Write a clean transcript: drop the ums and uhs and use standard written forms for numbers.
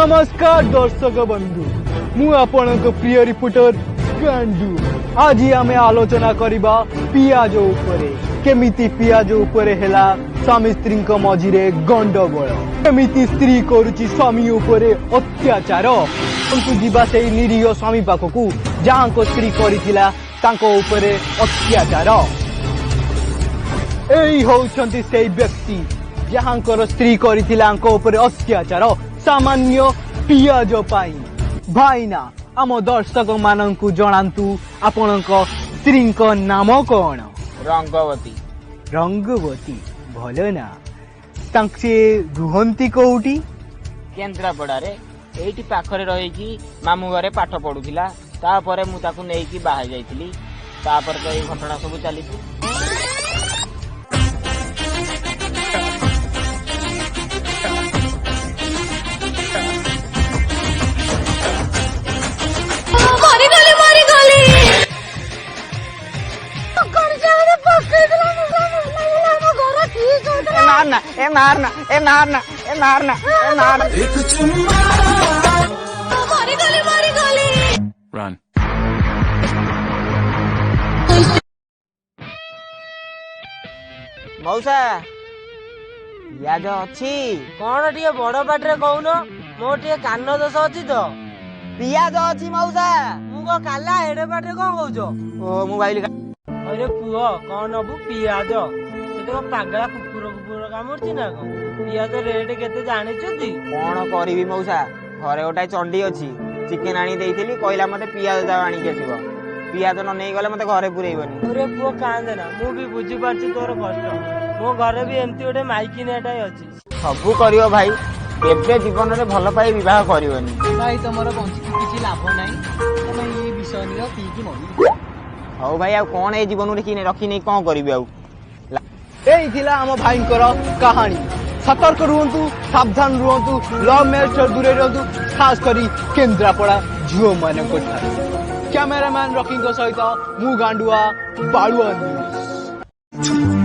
नमस्कार दर्शक बंधु मु आपणक प्रिय रिपोर्टर गांडू। आज आम आलोचना करबा पियाज उपरे केमिति पियाज उपरे हेला स्वामी स्त्री मझिरे गंडगोल केमिति स्त्री करुची स्वामी उपरे अत्याचार जीवा से निरीह स्वामी पाखक जहाँ को स्त्री करिथिला तांको उपरे अत्याचार एई होउछंती सेई व्यक्ति जहाँ स्त्री करिथिला उपरे अत्याचार सामान्य पियाज पाई भाईना आम दर्शक माननकु जणांतु आपणक स्त्री नाम कौन? रंगवती। रंगवती भल ना तांसे रुहंती कोउटी? केन्द्रापड़ा रे एठी पाखरे रहिकी मामू घरे पाठ पढुथिला तापरे मु ताकु नेकी बाहा जाईथिली तापर तो ए घटना सब चलीची। मारना ए मारना ए मारना ए मारना एक चुम्मा मारी गोली रन मौसा याद अछि कौन टिके बड़ पाटरे कहून मो टिके कान दोष अछि तो पियाज अछि मौसा मु को काला एडे पाटरे कोन कहउछो ओ मोबाइल अरे पुओ कोन अबु पियाज तो पागला कुकुर कामुरछि ना पियाज रेट केते जानिछथि कोन करबी मौसा घरे गोटाए चंडी अछि चिकन आनी देइथिली कहला मते पियाज दा आनी के आसीबो पियाज न नै गले मते घरे पुरैबनी। अरे पुओ कांदे ना मु भी बुझी पारछि तोर कष्ट मो घरे भी एमती ओटे माइकी नेटाई अछि सबु करियो भाई एबे जीवन रे भल पाई विवाह करिवनी भाई तमरो बंची किछि लाभ नै तमे ई विषय नियो पी की मरि हौ भाई आ कोन ए जीवन रे किने रखी नै कोन करबी आ एई थिला हम भाईंकर कहानी। सतर्क रुहंतु सावधान रुहंतु लव मैरेज दूरे रहंतु खास करी केन्द्रापड़ा झियो मानक कैमरामैन रॉकिंग सहित मु गांडुआ बाळुआ न्यूज।